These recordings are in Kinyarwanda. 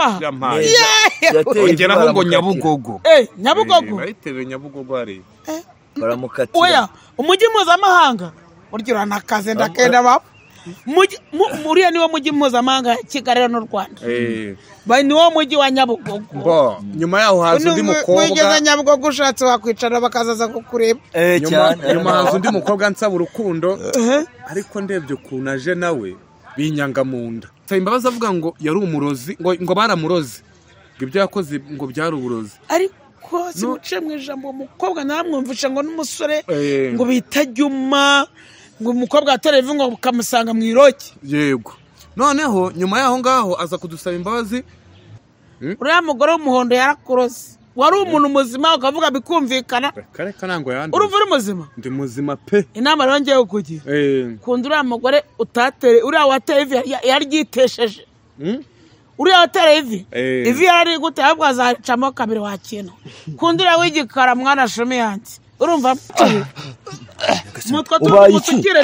vuba ongeraho ngo Nyabugogo Nyabugogo bayitewe Nyabugogo ari baramukatira oya umujyi mpuzamahanga uryo nakaze ndakenda baba muriya niwo mujyi mpuzamahanga Kigali n'u Rwanda bari niwo mujyi wa Nyabugogo nyuma yaho haza undi mukobwa wigeze Nyabugogo ushatse wakwicara bakazaza kukureba nyuma haza undi mukobwa nsaba urukundo ariko ndebye ukuntu aje nawe binyanga mu nda imbabazi avuga ngo yari umurozi ngo baramuroze ngo ibyo yakoze ngo byari uburozi ariko simuce mu ijambo umukobwa namwumvisha ngo n'umusore ngo bita Juma ngo umukobwa atoreye ivu ngo kamusanga mu iroki yego noneho nyuma yaho ngaho aza kudusaba imbabazi uriya mugore w'umuhondo yarakuroze wari umuntu muzima ukavuga bikumvikana kareka nango yandi urumva uri muzima ndi muzima pe inama rongeye kugira kunda uriya mugore utatere uriya wateye ivi yaryitesheje uriya wateye ivi yari gute ahubwo azacamo kabiri wakino kunda uriya w'igikara mwana shumi yanjye urumva mutwa tumusukire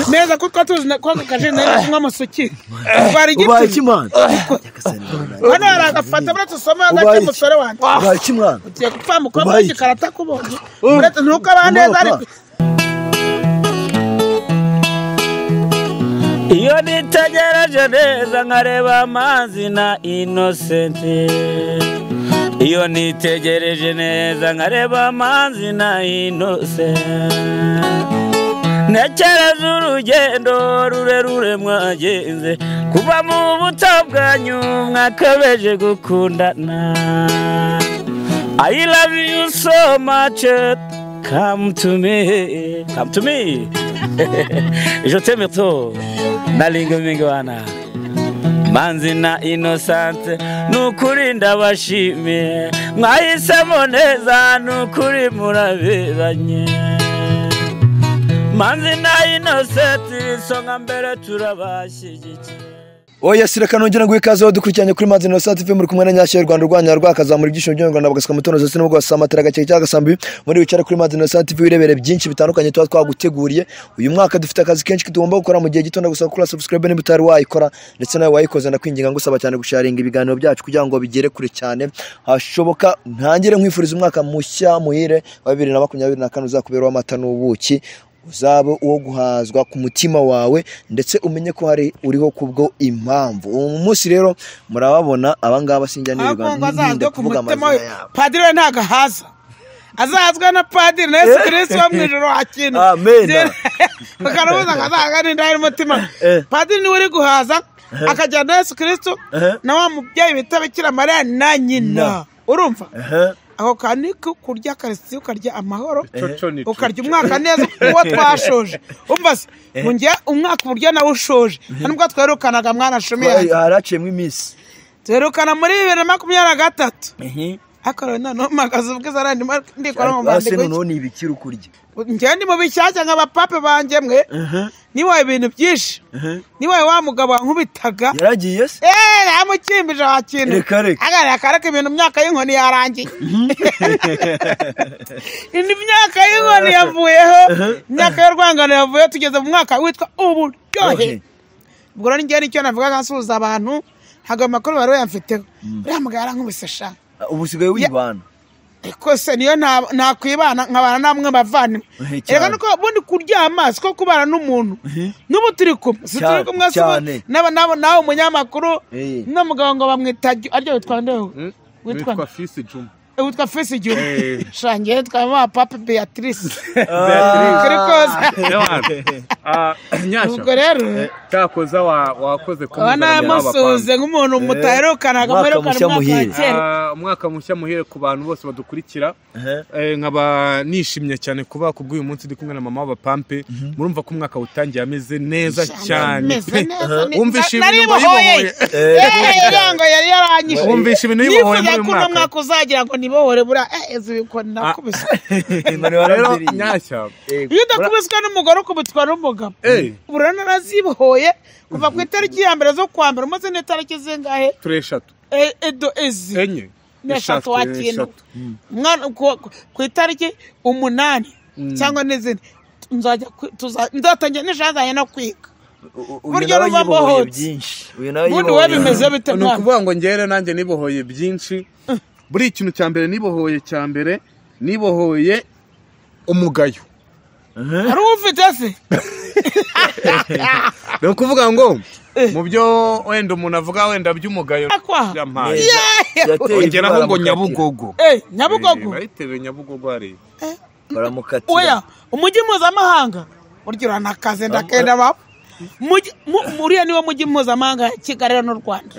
neza kuko tuzi ko kaje neza kumwe musukire bari giti ubaye hano aragafata bure tusome hagati musore wanjye ubaye kimwana ugiye gupfa mukobwa w'igikarata kubonye uretse ntuko abaneza ari iyo nitegereje neza nkareba amazi na Innocent iyo nitegereje neza nkareba amazi na Innocent ntekereza urugendo rurerure mwagenze kuva mu buto bwanyu mwakabeje gukundana I love you so much come to me je t'aime trop nalinga mingi wana Manzi na Innocent nukuri ndabashimiye mwahisemo neza nukuri muraberanye Manzi na Innocent songa mbere turabashyigikiye Oya sireka nongera ngo ikaze dukurikiranye kuri Manzi Innocent TV muri kumwe na Nyashya Rwanda Rwanya rwakazamura ibyishimo byo Rwanda bagasuka mutono zose n'ubwo basamatira gake cyagasambi muri wicara kuri Manzi Innocent TV wirebere byinshi bitandukanye tuba twaguteguriye uyu mwaka dufite akazi kenshi kitugomba gukora mu gihe gito gusaba kuri subscribe niba utari wayikora ndetse nawe wayikoze ndakwinginga ngusaba cyane gusharinga ibiganiro byacu kugira ngo bigere kure cyane hashoboka ntangire nkwifuriza umwaka mushya muhire wa 2024 uzakubera amata n'ubuki uzabe uwo guhazwa ku mutima wawe ndetse umenye ko hari uriho kubwo impamvu umunsi rero murababona abangaba sinjya n'ibiganda kuvuga amazina yabo padiri ntagahaza azazwa na padiri na Yesu Kristo wa mwijoro akino amen bakaruza kazaga n'indahiro mutima padiri ni uri guhaza akajya na Yesu Kristo na wa mubyeyi bitabikira Mariya na nyina urumva aho kandi kurya karisi ukarya amahoro ukarya umwaka neza uwo twashoje umvase mungiye umwaka buryo nawe ushoje nubwo twerukanaga mwana shumi haraciyemo iminsi twerukana muri 2023 akaro none magaze ubwiza arandi ndikora mu bandi base none ibikira kurya njye ndi mu bishyashya nk'abapape banje mwe niwaye ibintu byinshi niwaye wa mugabo nkubitaga yaragiye se namukimbije wakintu reka kareka ibintu myaka y'inkoni yarangiye indi myaka y'inkoni yavuyeho myaka y'urwangano yavuye tugeze mu mwaka witwa uburyohe ubwo rero njye nicyo navuga nsuhuza abantu haga amakuru bari yamfiteho uriya mugabo yarankubise sha ubusigaye wibana kose niyo nakwibana nkabana namwe bavani reka nuko bundi kuryama siko kubana n'umuntu n'ubu turi kumwe nawe umunyamakuru n'umugabo ngo bamwita aryo witwa ndeho witwa Fisi Juma witwa Fisi Juma shangiye twaba papa Beatrice Nyashya ubwo rero takoza wakoze ku namusuze nk'umuntu mutaherukanaga muri umwaka mushya muhire ku bantu bose badukurikira nkaba nishimye cyane kuba kubw'uyu munsi ndi kumwe na mama w'abapampe murumva ko umwaka utangiye ameze neza cyane umvisha ibintu bibohoye yango yari yaranyishe umvisha ibintu bibohoye muri mwaka mwaka uzagira ngo nibohore bura ezibiko nakubise rero Nyashya iyo ndakubiswa n'umugore ukubitwa n'umugabo bura narazibohoye kuva ku itariki ya mbere zo kwa mbere umaze n'itariki zingahe 3 edo ezi enye neshatu wakino mwana ku itariki 8 cyangwa n'izindi nzatangira nishazanye no kwiga buryo ruba mbohotse ubundi wowe bimeze bite ni ukuvuga ngo ngere nanjye nibohoye byinshi buri ikintu cya mbere nibohoye umugayo hari ufite se ni ukuvuga ngo mu byo wenda umuntu avuga wenda by'umugayo yampaye ongeraho ngo Nyabugogo Nyabugogo bayitewe Nyabugogo hari baramukatira oya umujyi mpuzamahanga buryo uranakaze ndakenda baba muriya niwo mujyi mpuzamahanga Kigali n'u Rwanda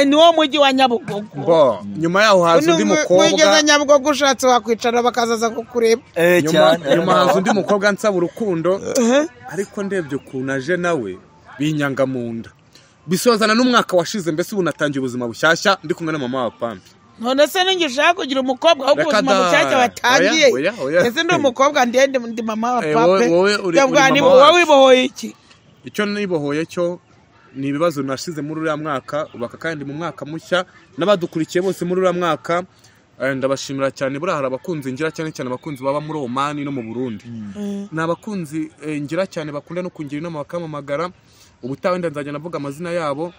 niwo mujyi wa Nyabugogo nyuma yaho haza undi mukobwa wigeze Nyabugogo ushatse wakwicara bakazaza kukureba nyuma haza undi mukobwa nsaba urukundo ariko ndebye ukuntu aje nawe binyanga mu nda bisozana n'umwaka washize mbese ubu natangiye ubuzima bushyashya ndi kumwe na mama wa Pampi none se ningishaka kugira umukobwa ahubwo ubuzima bushyashya batangiye ese ndi umukobwa ndi mama wa Pampi wowe wibohoye iki icyo nibohoye cyo ni ibibazo nashize muri uriya mwaka ubaka kandi mu mwaka mushya n'abadukurikiye bose muri uriya mwaka ndabashimira cyane buriya hari abakunzi ngira cyane abakunzi baba muri Oman no mu Burundi ni abakunzi ngira cyane bakunda no kungira inama bakamamagara ubutawe ndanzajya navuga amazina yabo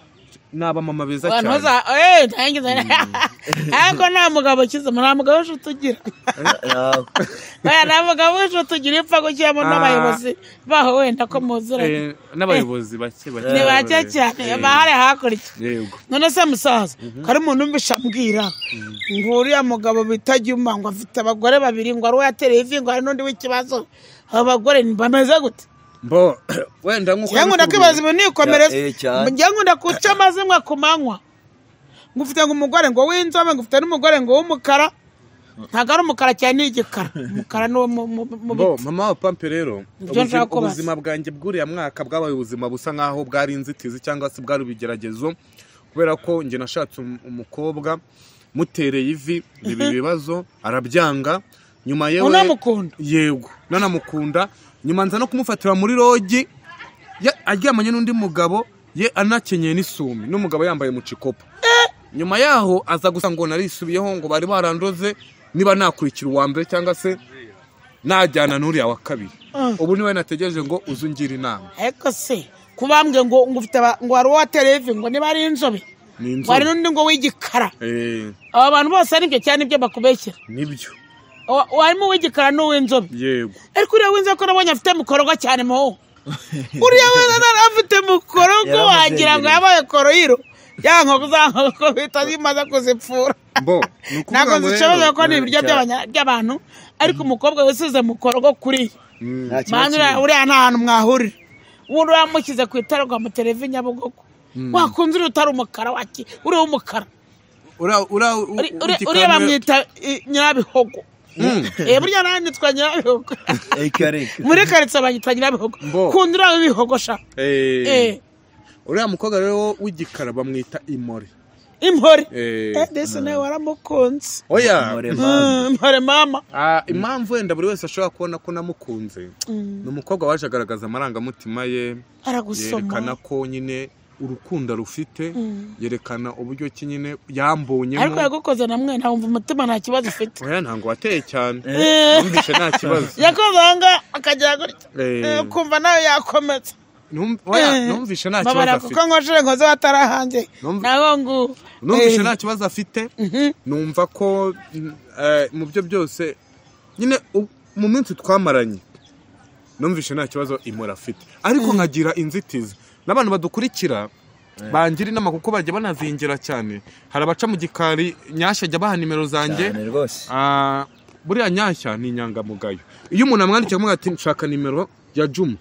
naba mama beza cyane ariko nta mugabo kiza nta mugabo ushutugira nta mugabo ushutugira ipfa gukiyemo n'abayobozi baho wenda ko muzuranye n'abayobozi bake ni bake cyane bahari hakurya none se musaza kari umuntu umbisha mbwira ngo uriya mugabo bita Juma ngo afite abagore babiri ngo ari we yatereye ivi ngo hari n'undi w'ikibazo abagore bameze gute mbo wenda nkuko yangu ndakibaza ibintu nikomereza njyangu ndakuca mazimwe kumanywa ngufite ngo umugore ngo w'inzobe ngufite n'umugore ngo w'umukara ntago ari umukara cyane igikara umukara no mu biti mama wa Pampi rero ubuzima bwanjye bw'uriya mwaka bwabaye ubuzima busa nkaho bwari inzitizi cyangwa se bwari ubigeragezo kubera ko njye nashatse umukobwa mutereye ivi ibibazo arabyanga nyuma yewe unamukunda yego nanamukunda nyuma nza no kumufatira muri rogi aryamanye n'undi mugabo ye anakenyeye n'isumi n'umugabo yambaye mu cikopa nyuma yaho aza gusa ngo narisubiyeho ngo bari barandoze niba nakurikira uwa mbere cyangwa se najyana n'uriya wa kabiri ubu niwe nategereje ngo uzungira inama ariko se kubambwe ngo ufite ngo wari watereye ivi ngo niba ari inzobe wari n'undi ngo w'igikara aba bantu bose ari byo cyane ibyo bakubeshyera nibyo warimo w'igikara n'uw'inzobe yego ariko uriya w'inzobe ko nabonye afite mukorogo cyane mo uriya w'inzobe afite mukorogo wagira ngo yabaye koroyiro yanko ko bita zimaze kuzipfura ntabwo zishoboye ko ni ibiryo by'abantu ariko umukobwa wisize mukorogo kuri uriya nta hantu mwahurira ubundi wamushyize ku itara rwa muterevi Nyabugogo wakunze uri utari umukara uriya w'umukara uriya bamwita Nyirabihogo burya nanjye nitwa Nyirabihogo muri karitsiye banyita Nyirabihogo kundi uriya w'ibihogo sha uriya mukobwa rero w'igikara bamwita Imore ndetse nawe waramukunze oya Impore mama impamvu wenda buri wese ashobora kubona ko namukunze ni umukobwa waje agaragaza amarangamutima ye yerekana ko nyine urukundo rufite yerekana uburyo ki nyine yambonyemo ariko yagukoze namwe ntabwo umutima nta kibazo ufite oya ntango wateye cyane numvishe nta kibazo yakoze anga akajya gutya kumva nawe yakomeza numvishe nta kibazo afite kuko ngoje nkoze batarahanze naho ngo numvishe nta kibazo afite numva ko mu byo byose nyine mu minsi twamaranye numvishe nta kibazo Imora afite ariko nkagira inzitizi n'abantu badukurikira bangira inama kuko bajya banazingira cyane hari abaca mu gikari Nyashya ajya baha nimero zanjye buriya Nyashya ni inyangamugayo iyo umuntu amwandikiye amuga ati nshaka nimero ya Juma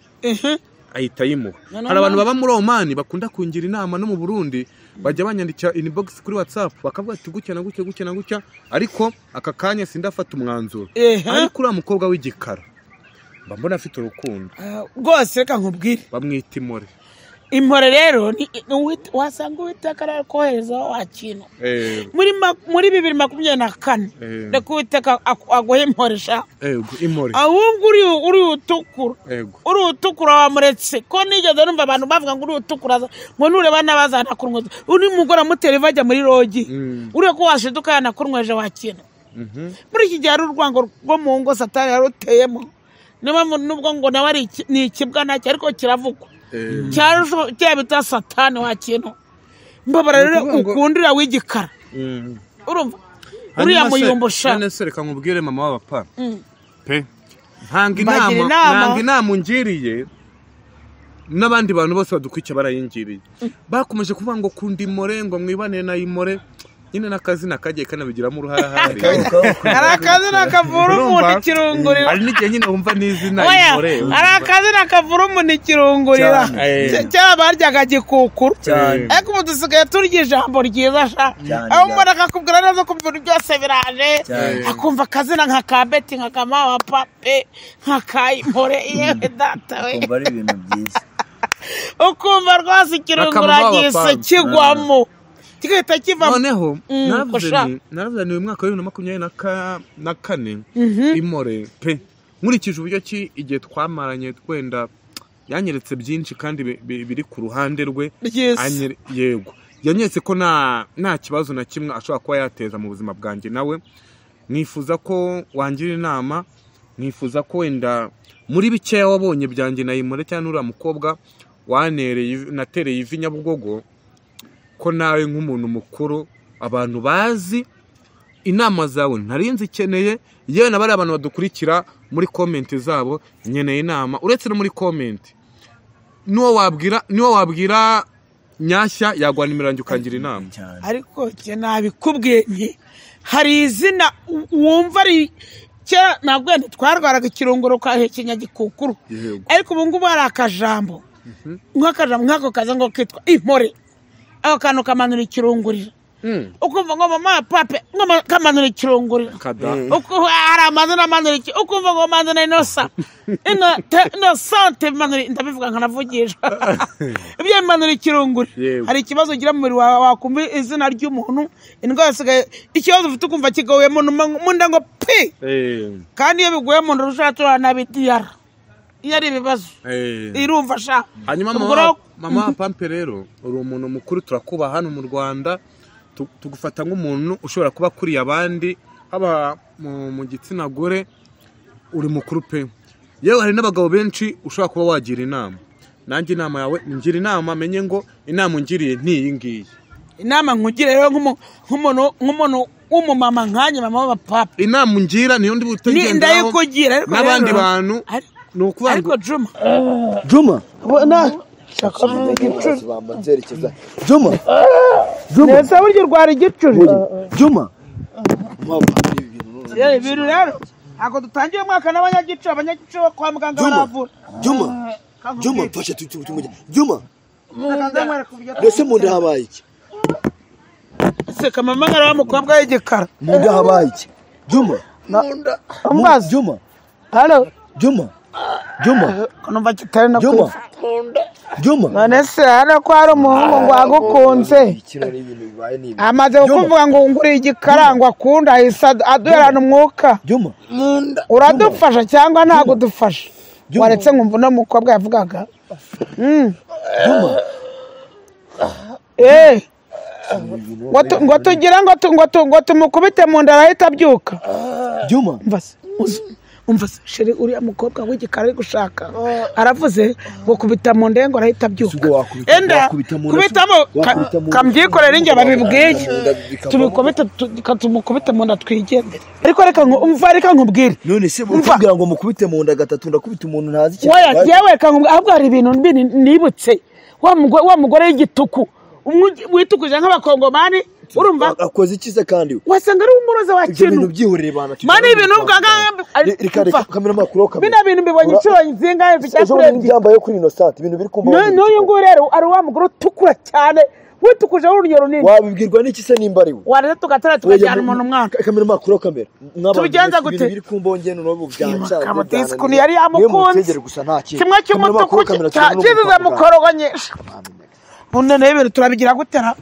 ahita yimuha hari abantu baba muri Oman bakunda kungira inama no mu Burundi bajya banyandikira inbox kuri WhatsApp bakavuga ati gutya na gutya ariko aka kanya sindafata umwanzuro ariko uriya mukobwa w'igikara mbona afite urukundo rwose reka nkubwire bamwita Imore Impore rero wasanga Uwiteka kohereza wakintu muri 2024 reka Uwiteka aguhe Impore sha Imore ahubwo uri utukura wamuretse ko nigeze numva abantu bavuga ngo uri utukura ngo nureba n'abazana kurungoza uri mugora mutera bajya muri rogi uri ko washiduka yanakurunweje wakintu muri iki gihe ari urwango rwo mu ngo Satani yaruteyemo nubwo ngo nawe ari ni ikibwa nacyo ariko kiravugwa cyaba bita satani wa kintu mbabara rero ukundira w'igikara urumva uriya muyumbusha none se reka nkubwire mama w'abapa pe ntanga inama ungiriye n'abandi bantu bose badukwiye barayingiriye bakomeje kuvuga ngo kundi imore ngo mwibane na imore nyine n'akazina kagiye kanabigiramo uruhara hari akazina kavura umuntu ikirungurira ari n'igihe nyine wumva n'izina imore ari akazina kavura umuntu ikirungurira cyaba baryaga gikukuru ariko ubu dusigaye turya ijambo ryiza sha aho umuntu akakubwira neza ko ibintu byose biraje akumva akazina nka ka beti nka kama wa pape nka ka imore yewe data we kumva ari ibintu byiza ukumva rwose ikirungura gise kigwamo kigahita kiva noneho naravuze ni umwaka wa 2024 imore pe nkurikije uburyo ki igihe twamaranye twenda yanyeretse byinshi kandi biri ku ruhande rwe yego yanyeretse ko nta kibazo na kimwe ashobora kuba yateza mu buzima bwanjye nawe nifuza ko wangira inama nifuza ko wenda muri bikeya wabonye byanjye na imore cyane uriya mukobwa natereye ivi Nyabugogo ko nawe nk'umuntu mukuru abantu bazi inama zawe ntarinzi ikeneye yewe na bari abantu badukurikira muri comment zabo nyeneye inama uretse no muri comment niwo wabwira Nyashya yagwa nimerange ukangira inama ariko cye nabikubwiye nti hari izina wumva ari cya nabwo ntitwarwaraga ikirunguro kwa hekenya gikukuru ariko ubu ngubu hari akajambo nk'ako kaza ngo kitwa imore ako kantu kamanura ikirungurira ukumva ngo mama pape ngo kamanura ikirungurira uko hari amazina amanura ukumva ngo manzana inosa sante manura ndabivuga nkanavugisha ibyo manura ikirungurira hari ikibazo ugira mu mubiri wakumva izina ry'umuntu indwara sigaye ikibazo ufite ukumva kigoye mu nda ngo pi kandi iyo biguye mu nda rushatura na bidiyara iyo ari ibibazo irumva sha hanyuma mama pampe rero uri umuntu mukuru turakuba hano mu Rwanda tugufata nk'umuntu ushobora kuba kuri abandi haba mu gitsina gore uri mukuru pe yewe hari n'abagabo benshi ushobora kuba wagira inama nanjye inama yawe ngira inama menye ngo inama ungiriye ntiyi ngiyi inama nkugire rero nk'umuntu w'umumama nkanye mama w'abapapa inama ungira niyo ndi butegenda ndayikugira ariko n'abandi bantu nukuvuga ariko Juma shaka mu gicucu bamanzerekeza Juma neza buryo rwari gicucu Juma ibintu rero ako dutangiye umwaka n'abanyagicu kwa muganga baravura Juma fasha tumujya Juma ndetse mu nda habaye iki se kamama ngara w'umukobwa w'igikara mu nda habaye iki Juma umbaza Juma halo Juma numva kitari no Juma none se hano ko hari umuhungu ngo agukunze amaze kuvuga ngo nguri igikarangwa akunda ahisa aduherana umwuka Juma uradufasha cyangwa ntago dufasha waretse nkumva no mukobwa yavugaga Juma ngo tugira ngo tumukubite mu nda arahita abyuka Juma umva sheri uriya mukobwa w'igikara ari gushaka aravuze ngo kubita mu ndengo arahita abyuka enda kubitamo kamyikorera inge babibwiye tumukubite mu nda twigendere ariko reka nkubwire none se mukubwira ngo mukubite mu nda gatatu ndakubita umuntu ntazi cyane yewe ahubwo hari ibintu nibutse wa mugore y'igituku witukuje nk'abakongomani urumva akoze ikize kandi wasanga ari umuroza wa kintu ibintu byihurire bana mani ibintu bwaga reka kamera makuru bina bintu mbibonye inshuro zingahe mfite byambaye kuri Innocent ibintu biri kumva n'uyu ngo rero ari wa mugore utukura cyane witukuje urugero runini wabibwirwa n'iki se nimba ari we wareze tugatara tukajyana umuntu umwaka kamera makuru kamera tubigenza gute biri kumbonge n'ubu byanca kamutisi kuni yari yamukunze kimwe cy'umutuku cyiziza mukorogonyesha bunene ibintu turabigira gutera